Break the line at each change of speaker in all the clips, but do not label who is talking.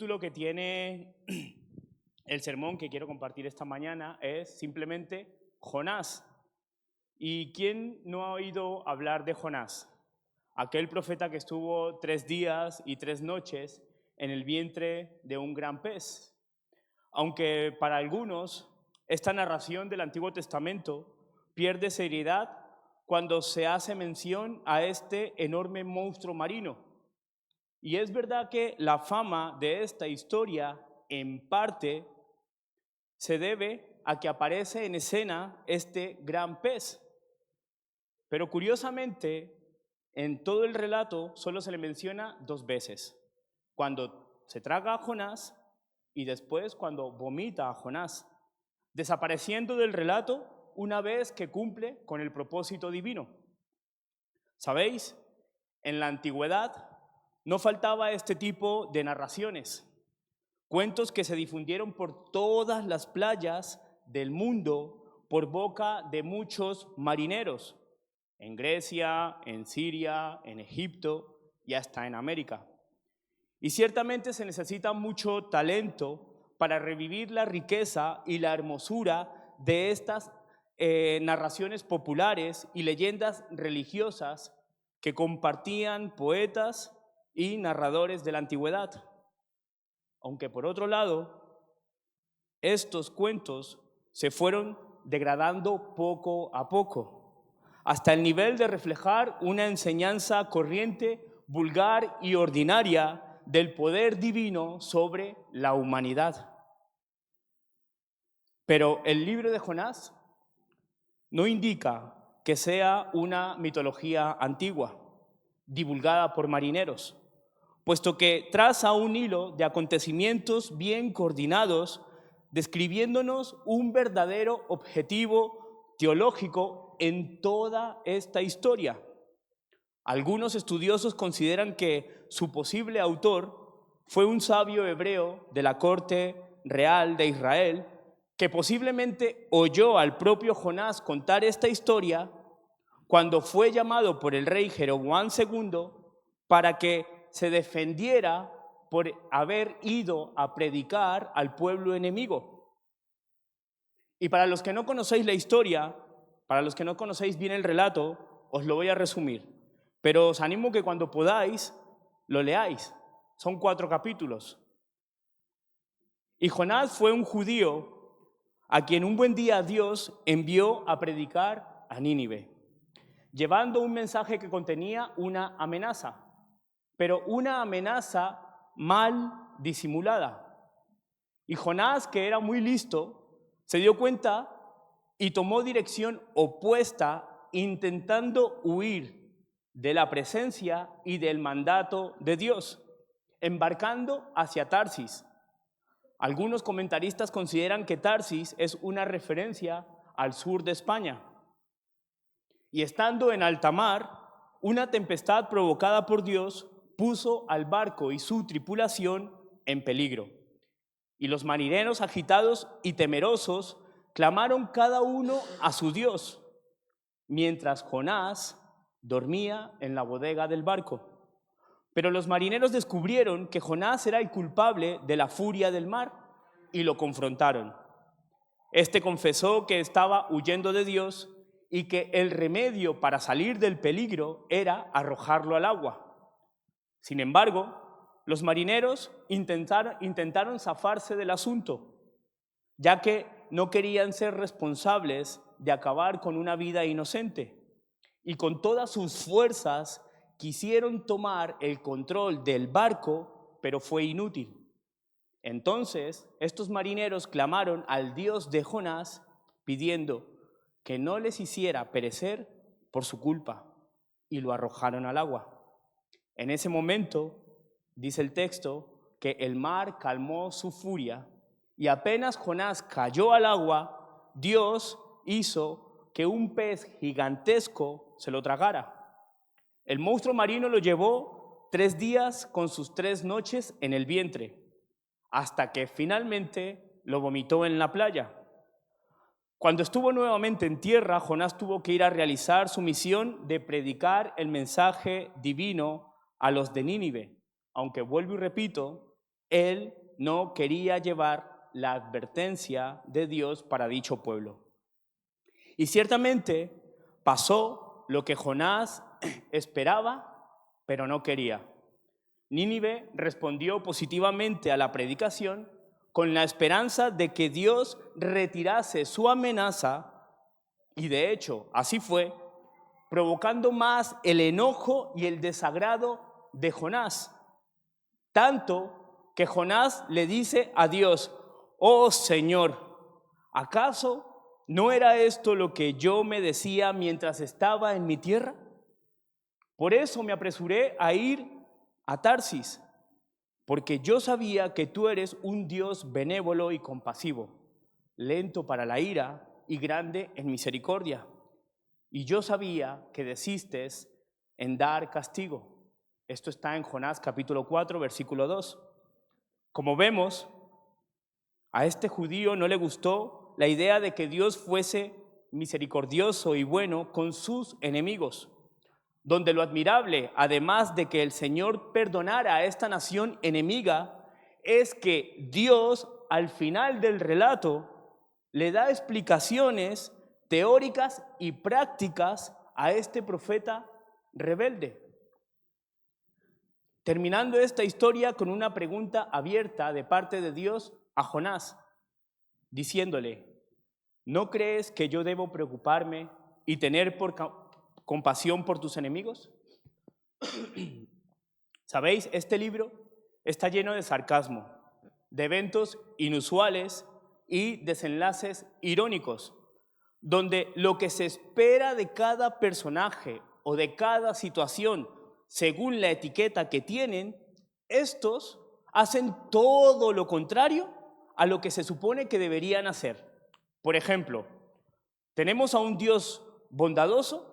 título que tiene el sermón que quiero compartir esta mañana es simplemente Jonás. ¿Y quién no ha oído hablar de Jonás? Aquel profeta que estuvo 3 días y 3 noches en el vientre de un gran pez. Aunque para algunos esta narración del Antiguo Testamento pierde seriedad cuando se hace mención a este enorme monstruo marino. Y es verdad que la fama de esta historia, en parte, se debe a que aparece en escena este gran pez. Pero curiosamente, en todo el relato solo se le menciona 2 veces. Cuando se traga a Jonás y después cuando vomita a Jonás, desapareciendo del relato una vez que cumple con el propósito divino. ¿Sabéis? En la antigüedad no faltaba este tipo de narraciones, cuentos que se difundieron por todas las playas del mundo por boca de muchos marineros, en Grecia, en Siria, en Egipto y hasta en América. Y ciertamente se necesita mucho talento para revivir la riqueza y la hermosura de estas narraciones populares y leyendas religiosas que compartían poetas y narradores de la antigüedad. Aunque por otro lado, estos cuentos se fueron degradando poco a poco, hasta el nivel de reflejar una enseñanza corriente, vulgar y ordinaria del poder divino sobre la humanidad. Pero el libro de Jonás no indica que sea una mitología antigua, divulgada por marineros, puesto que traza un hilo de acontecimientos bien coordinados, describiéndonos un verdadero objetivo teológico en toda esta historia. Algunos estudiosos consideran que su posible autor fue un sabio hebreo de la corte real de Israel, que posiblemente oyó al propio Jonás contar esta historia cuando fue llamado por el rey Jeroboam II para que se defendiera por haber ido a predicar al pueblo enemigo. Y para los que no conocéis la historia, para los que no conocéis bien el relato, os lo voy a resumir. Pero os animo que cuando podáis lo leáis. Son 4 capítulos. Y Jonás fue un judío a quien un buen día Dios envió a predicar a Nínive, llevando un mensaje que contenía una amenaza, pero una amenaza mal disimulada. Y Jonás, que era muy listo, se dio cuenta y tomó dirección opuesta, intentando huir de la presencia y del mandato de Dios, embarcando hacia Tarsis. Algunos comentaristas consideran que Tarsis es una referencia al sur de España. Y estando en alta mar, una tempestad provocada por Dios puso al barco y su tripulación en peligro. Y los marineros, agitados y temerosos, clamaron cada uno a su Dios, mientras Jonás dormía en la bodega del barco. Pero los marineros descubrieron que Jonás era el culpable de la furia del mar y lo confrontaron. Este confesó que estaba huyendo de Dios y que el remedio para salir del peligro era arrojarlo al agua. Sin embargo, los marineros intentaron zafarse del asunto, ya que no querían ser responsables de acabar con una vida inocente, y con todas sus fuerzas quisieron tomar el control del barco, pero fue inútil. Entonces, estos marineros clamaron al Dios de Jonás pidiendo que no les hiciera perecer por su culpa, y lo arrojaron al agua. En ese momento, dice el texto, que el mar calmó su furia y apenas Jonás cayó al agua, Dios hizo que un pez gigantesco se lo tragara. El monstruo marino lo llevó 3 días con sus 3 noches en el vientre, hasta que finalmente lo vomitó en la playa. Cuando estuvo nuevamente en tierra, Jonás tuvo que ir a realizar su misión de predicar el mensaje divino a los de Nínive, aunque vuelvo y repito, él no quería llevar la advertencia de Dios para dicho pueblo. Y ciertamente pasó lo que Jonás esperaba, pero no quería. Nínive respondió positivamente a la predicación con la esperanza de que Dios retirase su amenaza, y de hecho así fue, provocando más el enojo y el desagrado de Jonás. Tanto que Jonás le dice a Dios: «Oh Señor, ¿acaso no era esto lo que yo me decía mientras estaba en mi tierra? Por eso me apresuré a ir a Tarsis, porque yo sabía que tú eres un Dios benévolo y compasivo, lento para la ira y grande en misericordia. Y yo sabía que desistes en dar castigo». Esto está en Jonás capítulo 4, versículo 2. Como vemos, a este judío no le gustó la idea de que Dios fuese misericordioso y bueno con sus enemigos, donde lo admirable, además de que el Señor perdonara a esta nación enemiga, es que Dios, al final del relato, le da explicaciones teóricas y prácticas a este profeta rebelde. Terminando esta historia con una pregunta abierta de parte de Dios a Jonás, diciéndole: ¿no crees que yo debo preocuparme y tener compasión por tus enemigos? ¿Sabéis? Este libro está lleno de sarcasmo, de eventos inusuales y desenlaces irónicos, donde lo que se espera de cada personaje o de cada situación, según la etiqueta que tienen, estos hacen todo lo contrario a lo que se supone que deberían hacer. Por ejemplo, tenemos a un Dios bondadoso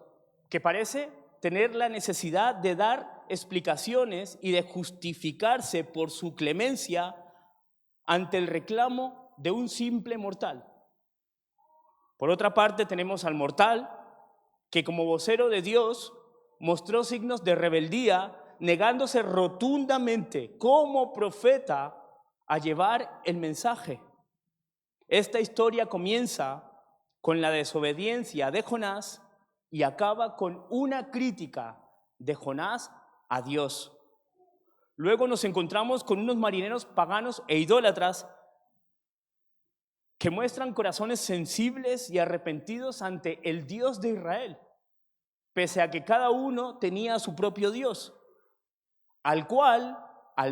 que parece tener la necesidad de dar explicaciones y de justificarse por su clemencia ante el reclamo de un simple mortal. Por otra parte, tenemos al mortal que, como vocero de Dios, mostró signos de rebeldía, negándose rotundamente como profeta a llevar el mensaje. Esta historia comienza con la desobediencia de Jonás y acaba con una crítica de Jonás a Dios. Luego nos encontramos con unos marineros paganos e idólatras que muestran corazones sensibles y arrepentidos ante el Dios de Israel, pese a que cada uno tenía su propio Dios, al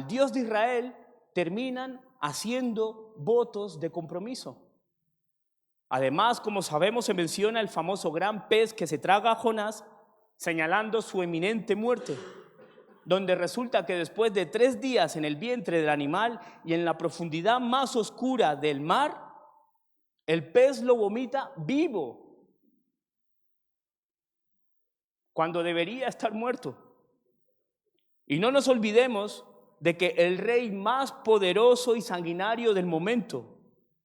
Dios de Israel, terminan haciendo votos de compromiso. Además, como sabemos, se menciona el famoso gran pez que se traga a Jonás, señalando su eminente muerte, donde resulta que después de 3 días en el vientre del animal y en la profundidad más oscura del mar, el pez lo vomita vivo, cuando debería estar muerto. Y no nos olvidemos de que el rey más poderoso y sanguinario del momento,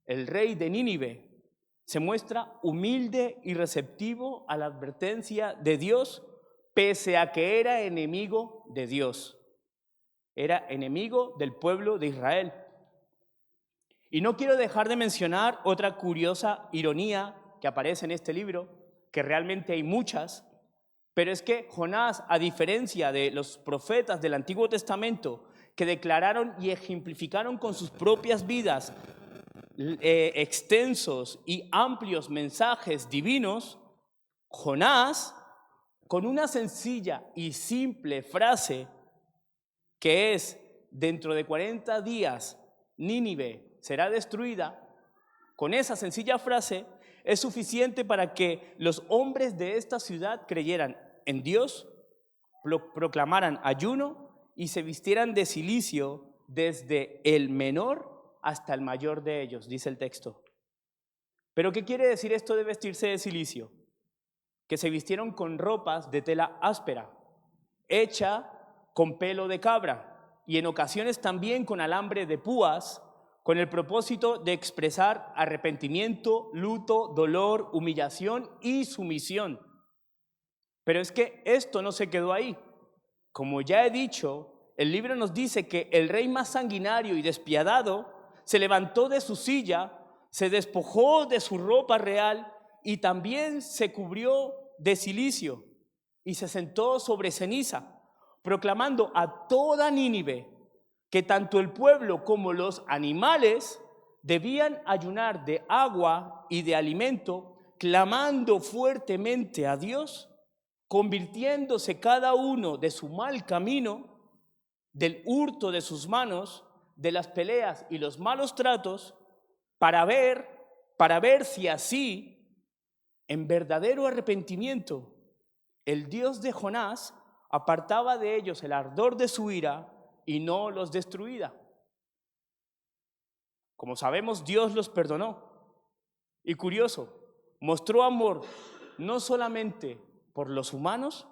el rey de Nínive, se muestra humilde y receptivo a la advertencia de Dios, pese a que era enemigo de Dios. Era enemigo del pueblo de Israel. Y no quiero dejar de mencionar otra curiosa ironía que aparece en este libro, que realmente hay muchas, pero es que Jonás, a diferencia de los profetas del Antiguo Testamento, que declararon y ejemplificaron con sus propias vidas extensos y amplios mensajes divinos, Jonás, con una sencilla y simple frase que es: dentro de 40 días Nínive será destruida, con esa sencilla frase es suficiente para que los hombres de esta ciudad creyeran en Dios, proclamaran ayuno y se vistieran de cilicio desde el menor hasta el mayor de ellos, dice el texto. ¿Pero qué quiere decir esto de vestirse de cilicio? Que se vistieron con ropas de tela áspera, hecha con pelo de cabra y en ocasiones también con alambre de púas, con el propósito de expresar arrepentimiento, luto, dolor, humillación y sumisión. Pero es que esto no se quedó ahí. Como ya he dicho, el libro nos dice que el rey más sanguinario y despiadado se levantó de su silla, se despojó de su ropa real y también se cubrió de cilicio y se sentó sobre ceniza, proclamando a toda Nínive que tanto el pueblo como los animales debían ayunar de agua y de alimento, clamando fuertemente a Dios, convirtiéndose cada uno de su mal camino, del hurto de sus manos, de las peleas y los malos tratos, para ver si así, en verdadero arrepentimiento, el Dios de Jonás apartaba de ellos el ardor de su ira y no los destruía. Como sabemos, Dios los perdonó. Y curioso, mostró amor no solamente por los humanos,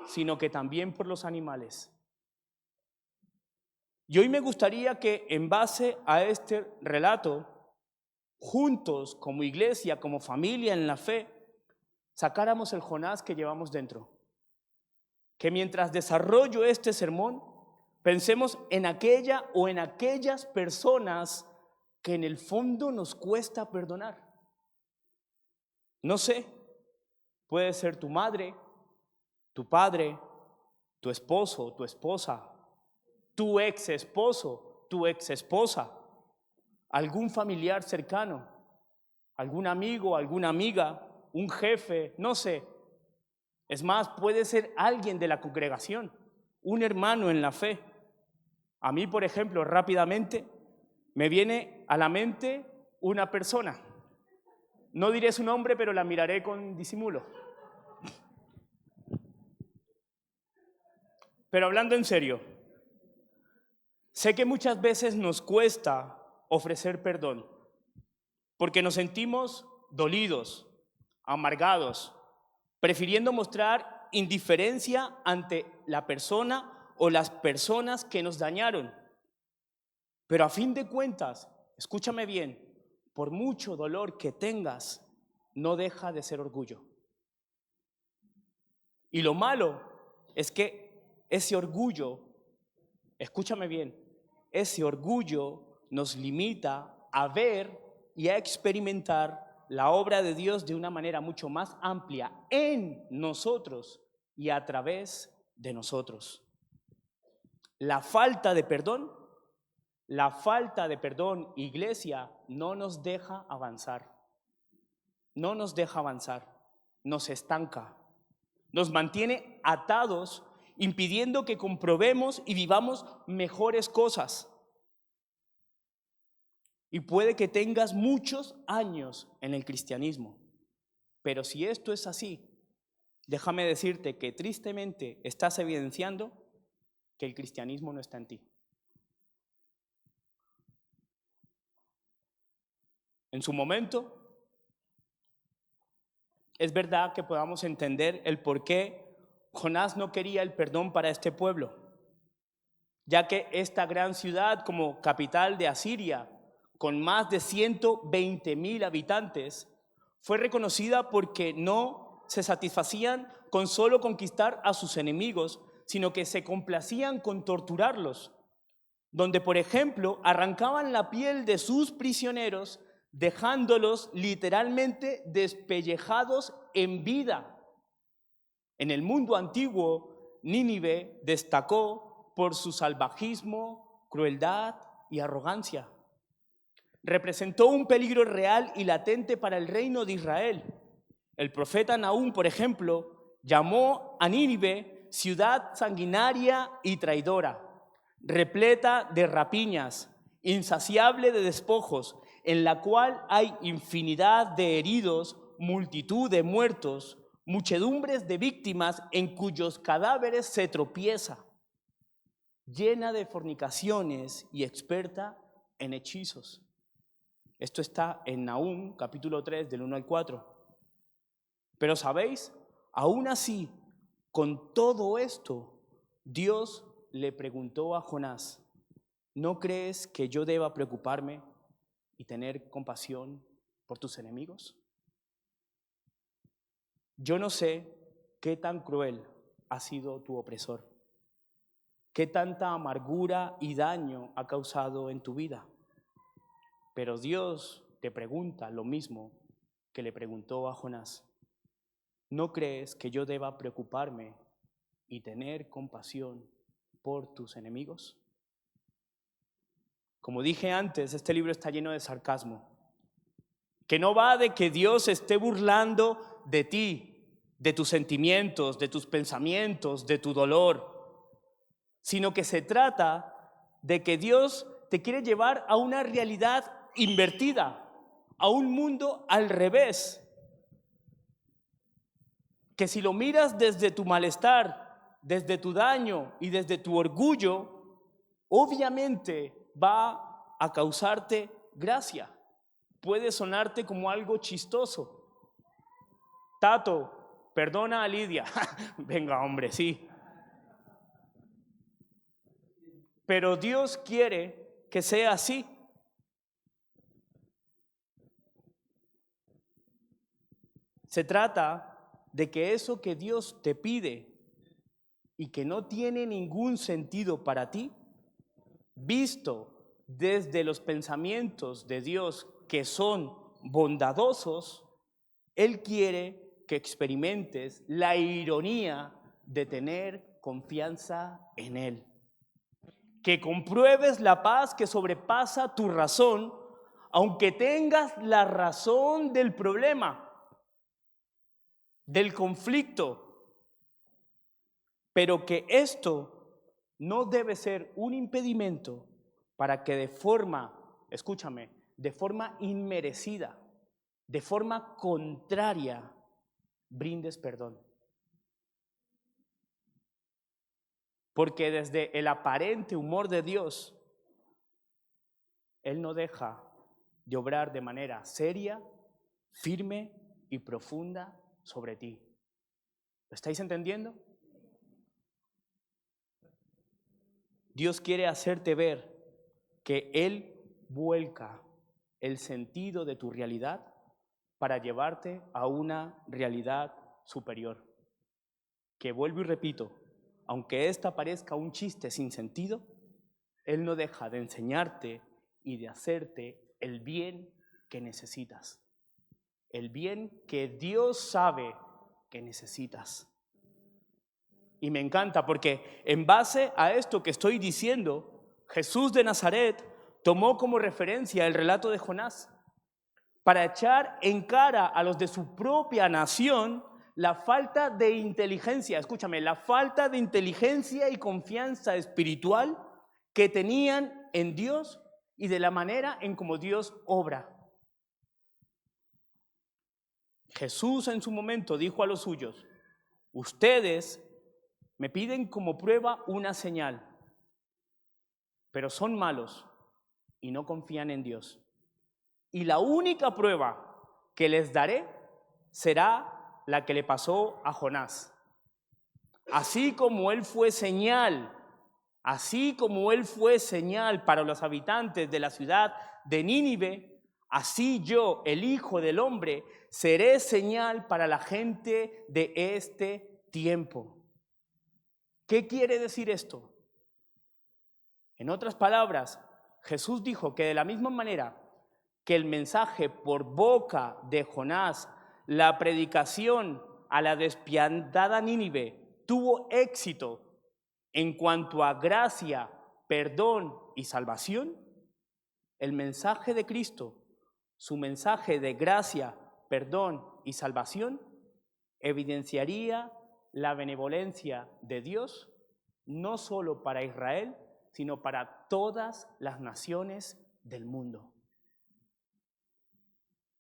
sino que también por los animales. Y hoy me gustaría que en base a este relato, juntos como iglesia, como familia en la fe, sacáramos el Jonás que llevamos dentro. Que mientras desarrollo este sermón, pensemos en aquella o en aquellas personas que en el fondo nos cuesta perdonar. No sé, puede ser tu madre, tu padre, tu esposo, tu esposa, tu ex esposo, tu ex esposa, algún familiar cercano, algún amigo, alguna amiga, un jefe, no sé. Es más, puede ser alguien de la congregación, un hermano en la fe. A mí, por ejemplo, rápidamente me viene a la mente una persona. No diré su nombre, pero la miraré con disimulo. Pero hablando en serio, sé que muchas veces nos cuesta ofrecer perdón, porque nos sentimos dolidos, amargados, prefiriendo mostrar indiferencia ante la persona o las personas que nos dañaron. Pero a fin de cuentas, escúchame bien, por mucho dolor que tengas, no deja de ser orgullo. Y lo malo es que ese orgullo, escúchame bien, ese orgullo nos limita a ver y a experimentar la obra de Dios de una manera mucho más amplia en nosotros y a través de nosotros. La falta de perdón, iglesia, no nos deja avanzar. No nos deja avanzar, nos estanca, nos mantiene atados, impidiendo que comprobemos y vivamos mejores cosas. Y puede que tengas muchos años en el cristianismo, pero si esto es así, déjame decirte que tristemente estás evidenciando que el cristianismo no está en ti. En su momento, es verdad que podamos entender el por qué Jonás no quería el perdón para este pueblo, ya que esta gran ciudad como capital de Asiria, con más de 120,000 habitantes, fue reconocida porque no se satisfacían con solo conquistar a sus enemigos, sino que se complacían con torturarlos, donde, por ejemplo, arrancaban la piel de sus prisioneros, dejándolos literalmente despellejados en vida. En el mundo antiguo, Nínive destacó por su salvajismo, crueldad y arrogancia. Representó un peligro real y latente para el reino de Israel. El profeta Nahum, por ejemplo, llamó a Nínive ciudad sanguinaria y traidora, repleta de rapiñas, insaciable de despojos, en la cual hay infinidad de heridos, multitud de muertos, muchedumbres de víctimas en cuyos cadáveres se tropieza, llena de fornicaciones y experta en hechizos. Esto está en Nahum, capítulo 3, del 1 al 4. Pero ¿sabéis? Aún así, con todo esto, Dios le preguntó a Jonás, ¿no crees que yo deba preocuparme y tener compasión por tus enemigos? Yo no sé qué tan cruel ha sido tu opresor, qué tanta amargura y daño ha causado en tu vida. Pero Dios te pregunta lo mismo que le preguntó a Jonás. ¿No crees que yo deba preocuparme y tener compasión por tus enemigos? Como dije antes, este libro está lleno de sarcasmo, que no va de que Dios se esté burlando de ti, de tus sentimientos, de tus pensamientos, de tu dolor, sino que se trata de que Dios te quiere llevar a una realidad invertida, a un mundo al revés, que si lo miras desde tu malestar, desde tu daño y desde tu orgullo, obviamente va a causarte gracia. Puede sonarte como algo chistoso. Tato, perdona a Lidia. Venga, hombre, sí. Pero Dios quiere que sea así. Se trata de que eso que Dios te pide y que no tiene ningún sentido para ti, visto desde los pensamientos de Dios que son bondadosos, Él quiere que experimentes la ironía de tener confianza en Él. Que compruebes la paz que sobrepasa tu razón, aunque tengas la razón del problema, del conflicto, pero que esto no debe ser un impedimento para que de forma, escúchame, de forma inmerecida, de forma contraria, brindes perdón. Porque desde el aparente humor de Dios, Él no deja de obrar de manera seria, firme y profunda sobre ti. ¿Lo estáis entendiendo? Dios quiere hacerte ver que Él vuelca el sentido de tu realidad para llevarte a una realidad superior. Que vuelvo y repito, aunque esta parezca un chiste sin sentido, Él no deja de enseñarte y de hacerte el bien que necesitas. El bien que Dios sabe que necesitas. Y me encanta porque en base a esto que estoy diciendo, Jesús de Nazaret tomó como referencia el relato de Jonás para echar en cara a los de su propia nación la falta de inteligencia, escúchame, la falta de inteligencia y confianza espiritual que tenían en Dios y de la manera en cómo Dios obra. Jesús en su momento dijo a los suyos: ustedes me piden como prueba una señal, pero son malos y no confían en Dios. Y la única prueba que les daré será la que le pasó a Jonás. Así como él fue señal para los habitantes de la ciudad de Nínive, así yo, el Hijo del Hombre, seré señal para la gente de este tiempo. ¿Qué quiere decir esto? En otras palabras, Jesús dijo que de la misma manera que el mensaje por boca de Jonás, la predicación a la despiadada Nínive, tuvo éxito en cuanto a gracia, perdón y salvación, el mensaje de Cristo, su mensaje de gracia, perdón y salvación, evidenciaría la benevolencia de Dios, no solo para Israel, sino para todas las naciones del mundo.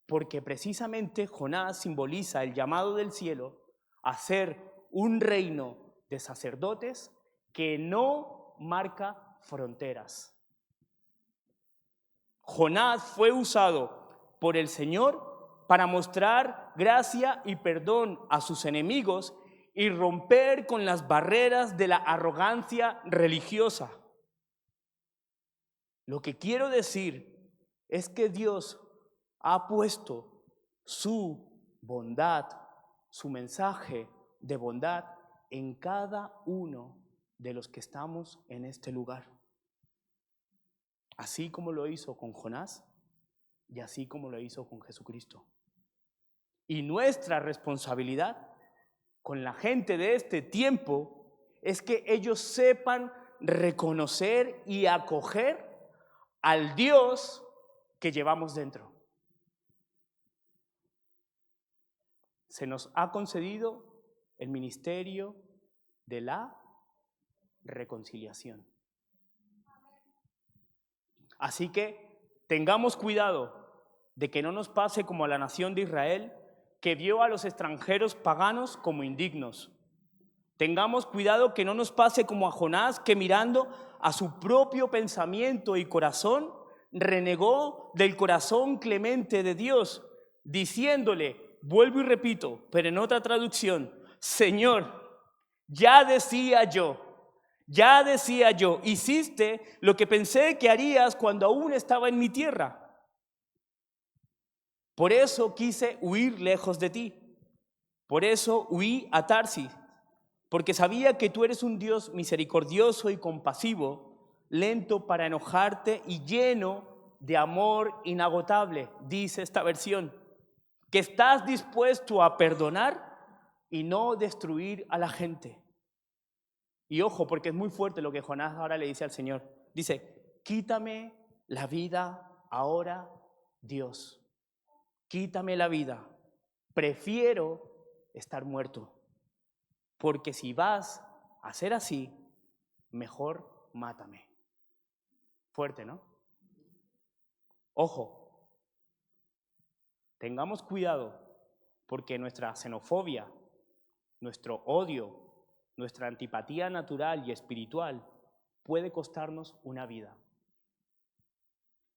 Porque precisamente Jonás simboliza el llamado del cielo a ser un reino de sacerdotes que no marca fronteras. Jonás fue usado por el Señor para mostrar gracia y perdón a sus enemigos y romper con las barreras de la arrogancia religiosa. Lo que quiero decir es que Dios ha puesto su bondad, su mensaje de bondad en cada uno de los que estamos en este lugar. Así como lo hizo con Jonás y así como lo hizo con Jesucristo. Y nuestra responsabilidad con la gente de este tiempo es que ellos sepan reconocer y acoger al Dios que llevamos dentro. Se nos ha concedido el ministerio de la reconciliación. Así que tengamos cuidado de que no nos pase como a la nación de Israel, que vio a los extranjeros paganos como indignos. Tengamos cuidado que no nos pase como a Jonás, que mirando a su propio pensamiento y corazón, renegó del corazón clemente de Dios, diciéndole, vuelvo y repito, pero en otra traducción, Señor, ya decía yo, hiciste lo que pensé que harías cuando aún estaba en mi tierra. Por eso quise huir lejos de ti. Por eso huí a Tarsis, porque sabía que tú eres un Dios misericordioso y compasivo, lento para enojarte y lleno de amor inagotable, dice esta versión, que estás dispuesto a perdonar y no destruir a la gente. Y ojo, porque es muy fuerte lo que Jonás ahora le dice al Señor. Dice, quítame la vida ahora, Dios. Quítame la vida. Prefiero estar muerto. Porque si vas a ser así, mejor mátame. Fuerte, ¿no? Ojo, tengamos cuidado, porque nuestra xenofobia, nuestro odio, nuestra antipatía natural y espiritual puede costarnos una vida.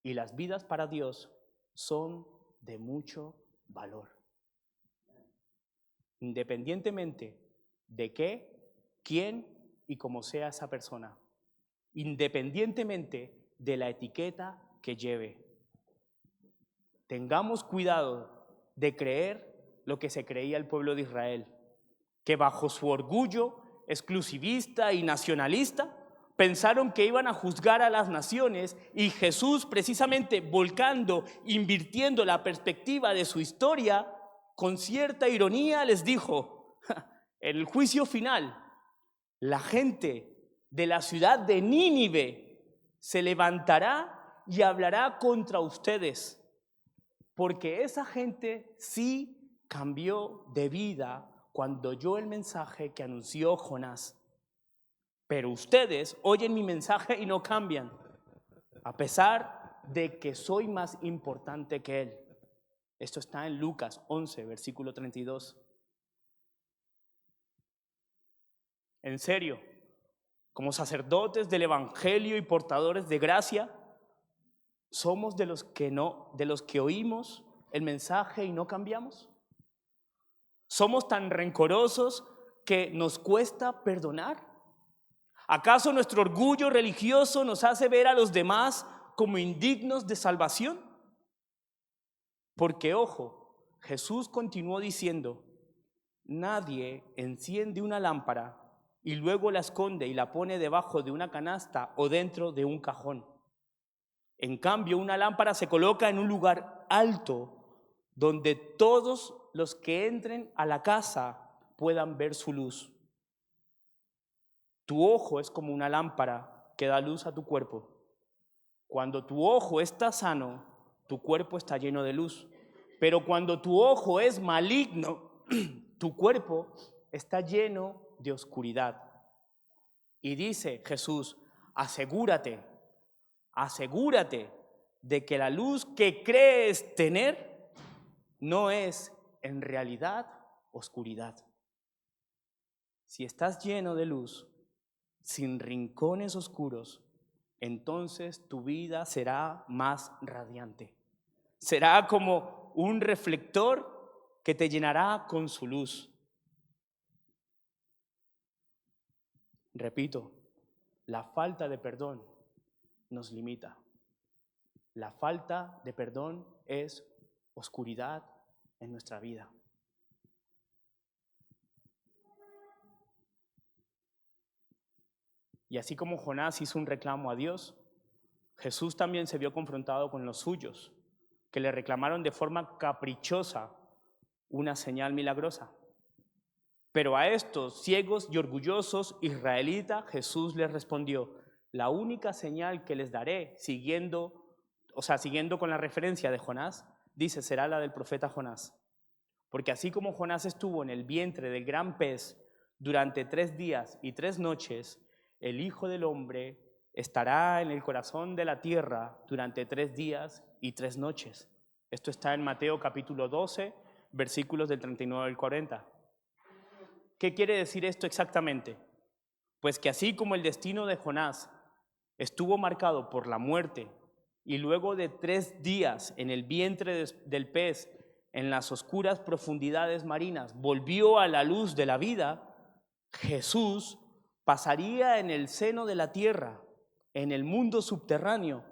Y las vidas para Dios son de mucho valor. Independientemente de qué, quién y cómo sea esa persona. Independientemente de la etiqueta que lleve. Tengamos cuidado de creer lo que se creía el pueblo de Israel, que bajo su orgullo exclusivista y nacionalista pensaron que iban a juzgar a las naciones, y Jesús, precisamente volcando, invirtiendo la perspectiva de su historia, con cierta ironía les dijo, en el juicio final, la gente de la ciudad de Nínive se levantará y hablará contra ustedes, porque esa gente sí cambió de vida cuando oyó el mensaje que anunció Jonás. Pero ustedes oyen mi mensaje y no cambian, a pesar de que soy más importante que él. Esto está en Lucas 11, versículo 32. En serio, como sacerdotes del evangelio y portadores de gracia, somos de los que oímos el mensaje y no cambiamos. ¿Somos tan rencorosos que nos cuesta perdonar? ¿Acaso nuestro orgullo religioso nos hace ver a los demás como indignos de salvación? Porque, ojo, Jesús continuó diciendo, nadie enciende una lámpara y luego la esconde y la pone debajo de una canasta o dentro de un cajón. En cambio, una lámpara se coloca en un lugar alto donde todos los que entren a la casa puedan ver su luz. Tu ojo es como una lámpara que da luz a tu cuerpo. Cuando tu ojo está sano, tu cuerpo está lleno de luz. Pero cuando tu ojo es maligno, tu cuerpo está lleno de oscuridad. Y dice Jesús, asegúrate de que la luz que crees tener no es en realidad oscuridad. Si estás lleno de luz, sin rincones oscuros, entonces tu vida será más radiante. Será como un reflector que te llenará con su luz. Repito, la falta de perdón nos limita. La falta de perdón es oscuridad en nuestra vida. Y así como Jonás hizo un reclamo a Dios, Jesús también se vio confrontado con los suyos, que le reclamaron de forma caprichosa una señal milagrosa. Pero a estos ciegos y orgullosos israelitas, Jesús les respondió: la única señal que les daré, siguiendo con la referencia de Jonás, dice, será la del profeta Jonás. Porque así como Jonás estuvo en el vientre del gran pez durante 3 días y 3 noches, el Hijo del Hombre estará en el corazón de la tierra durante 3 días y 3 noches. Esto está en Mateo capítulo 12, versículos del 39 al 40. ¿Qué quiere decir esto exactamente? Pues que así como el destino de Jonás estuvo marcado por la muerte y luego de 3 días en el vientre del pez, en las oscuras profundidades marinas, volvió a la luz de la vida, Jesús pasaría en el seno de la tierra, en el mundo subterráneo,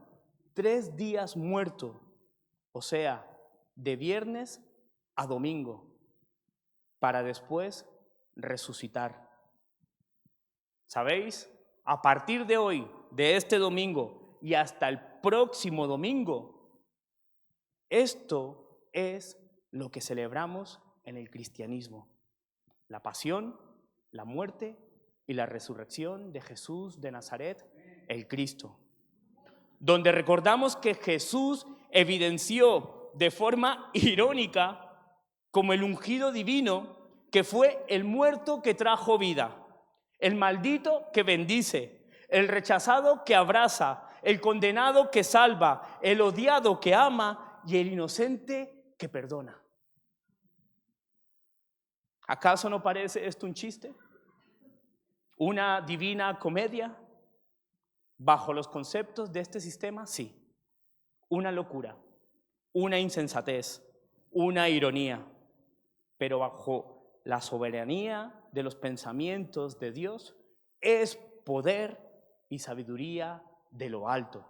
3 días muerto, o sea, de viernes a domingo, para después resucitar. ¿Sabéis? A partir de hoy, de este domingo y hasta el próximo domingo, esto es lo que celebramos en el cristianismo: la pasión, la muerte y la resurrección de Jesús de Nazaret, el Cristo, donde recordamos que Jesús evidenció de forma irónica como el ungido divino, que fue el muerto que trajo vida, el maldito que bendice, el rechazado que abraza, el condenado que salva, el odiado que ama y el inocente que perdona. ¿Acaso no parece esto un chiste? ¿Una divina comedia? Bajo los conceptos de este sistema, sí. Una locura, una insensatez, una ironía, pero bajo la soberanía de los pensamientos de Dios es poder y sabiduría de lo alto.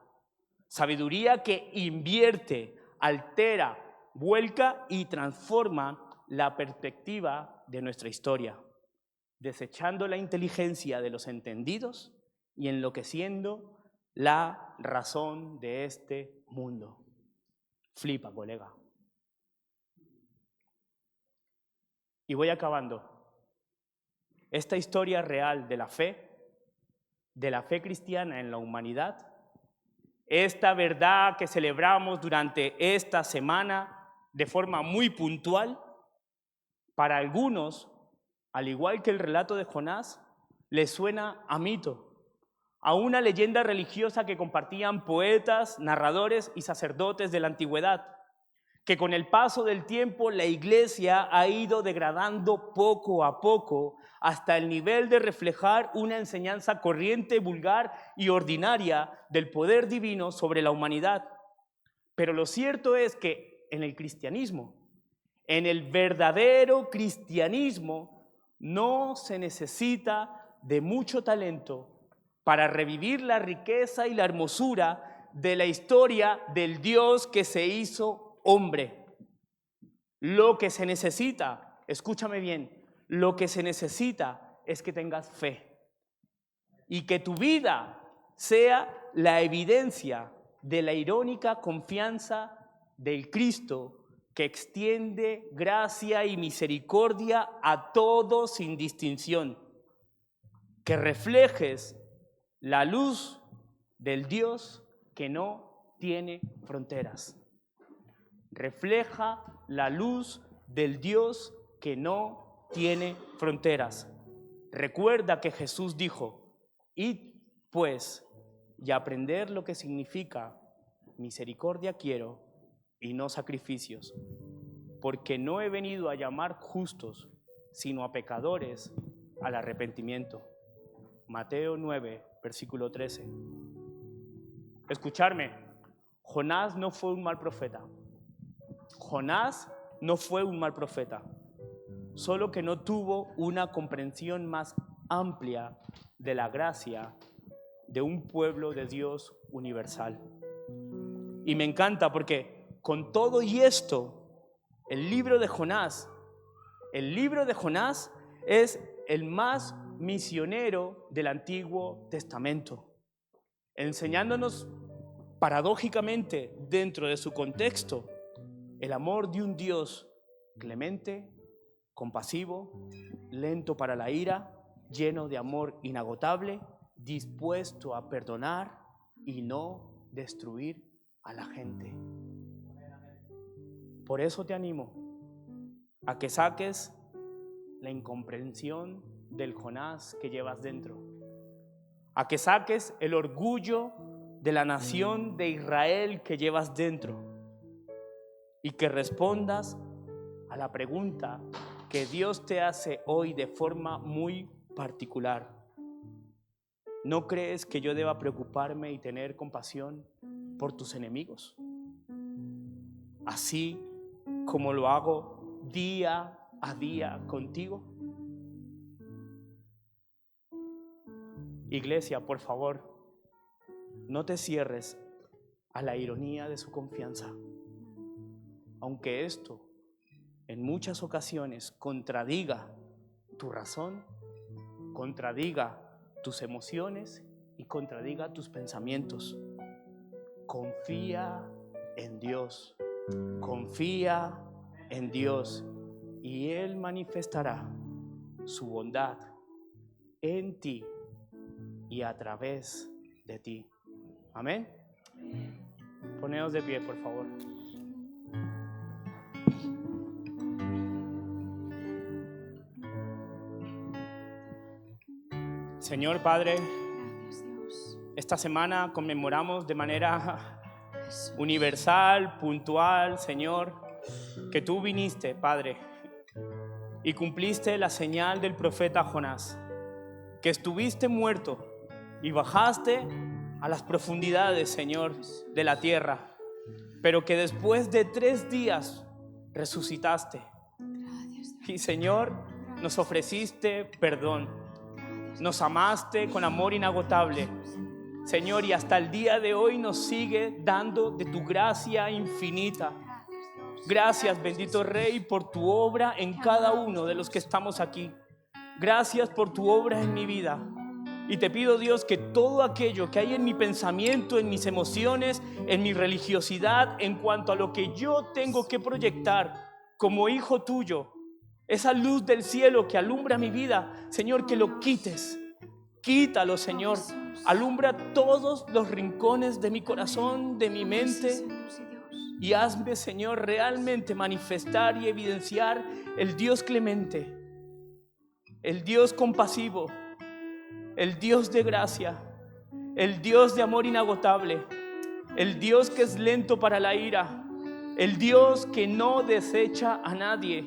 Sabiduría que invierte, altera, vuelca y transforma la perspectiva de nuestra historia, desechando la inteligencia de los entendidos y enloqueciendo la razón de este mundo. Flipa, colega. Y voy acabando. Esta historia real de la fe cristiana en la humanidad, esta verdad que celebramos durante esta semana de forma muy puntual, para algunos, al igual que el relato de Jonás, les suena a mito, a una leyenda religiosa que compartían poetas, narradores y sacerdotes de la antigüedad, que con el paso del tiempo la Iglesia ha ido degradando poco a poco hasta el nivel de reflejar una enseñanza corriente, vulgar y ordinaria del poder divino sobre la humanidad. Pero lo cierto es que en el cristianismo, en el verdadero cristianismo, no se necesita de mucho talento para revivir la riqueza y la hermosura de la historia del Dios que se hizo hombre. Lo que se necesita, escúchame bien, lo que se necesita es que tengas fe y que tu vida sea la evidencia de la irónica confianza del Cristo que extiende gracia y misericordia a todos sin distinción, que reflejes la luz del Dios que no tiene fronteras. Refleja la luz del Dios que no tiene fronteras. Recuerda que Jesús dijo: id pues y aprender lo que significa misericordia quiero y no sacrificios, porque no he venido a llamar justos, sino a pecadores al arrepentimiento. Mateo 9, versículo 13. Escucharme, Jonás no fue un mal profeta. Jonás no fue un mal profeta, solo que no tuvo una comprensión más amplia de la gracia de un pueblo de Dios universal. Y me encanta porque con todo y esto, el libro de Jonás es el más misionero del Antiguo Testamento, enseñándonos paradójicamente dentro de su contexto el amor de un Dios clemente, compasivo, lento para la ira, lleno de amor inagotable, dispuesto a perdonar y no destruir a la gente. Por eso te animo a que saques la incomprensión del Jonás que llevas dentro, a que saques el orgullo de la nación de Israel que llevas dentro y que respondas a la pregunta que Dios te hace hoy de forma muy particular. ¿No crees que yo deba preocuparme y tener compasión por tus enemigos? Así como lo hago día a día contigo. Iglesia, por favor, no te cierres a la ironía de su confianza, aunque esto en muchas ocasiones contradiga tu razón, contradiga tus emociones y contradiga tus pensamientos. Confía en Dios, confía en Dios y Él manifestará su bondad en ti y a través de ti. Amén. Poneos de pie, por favor. Señor Padre, esta semana conmemoramos de manera universal, puntual, Señor, que tú viniste, Padre, y cumpliste la señal del profeta Jonás, que estuviste muerto y bajaste a las profundidades, Señor, de la tierra, pero que después de 3 días resucitaste. Y, Señor, nos ofreciste perdón, nos amaste con amor inagotable, Señor, y hasta el día de hoy nos sigue dando de tu gracia infinita. Gracias, bendito Rey, por tu obra en cada uno de los que estamos aquí. Gracias por tu obra en mi vida. Y te pido, Dios, que todo aquello que hay en mi pensamiento, en mis emociones, en mi religiosidad, en cuanto a lo que yo tengo que proyectar como hijo tuyo, esa luz del cielo que alumbra mi vida, Señor, que lo quites. Quítalo, Señor. Alumbra todos los rincones de mi corazón, de mi mente. Y hazme, Señor, realmente manifestar y evidenciar el Dios clemente, el Dios compasivo, el Dios de gracia, el Dios de amor inagotable, el Dios que es lento para la ira, el Dios que no desecha a nadie,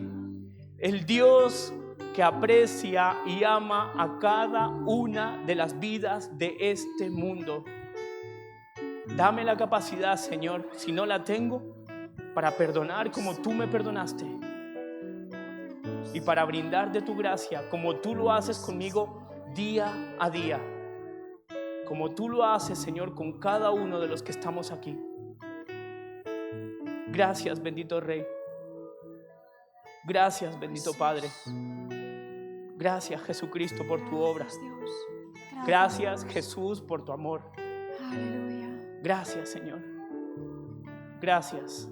el Dios que aprecia y ama a cada una de las vidas de este mundo. Dame la capacidad, Señor, si no la tengo, para perdonar como tú me perdonaste y para brindar de tu gracia como tú lo haces conmigo día a día, como tú lo haces, Señor, con cada uno de los que estamos aquí. Gracias, bendito Rey. Gracias, bendito Padre. Gracias, Jesucristo, por tu obra. Gracias, Jesús, por tu amor. Gracias, Señor. Gracias.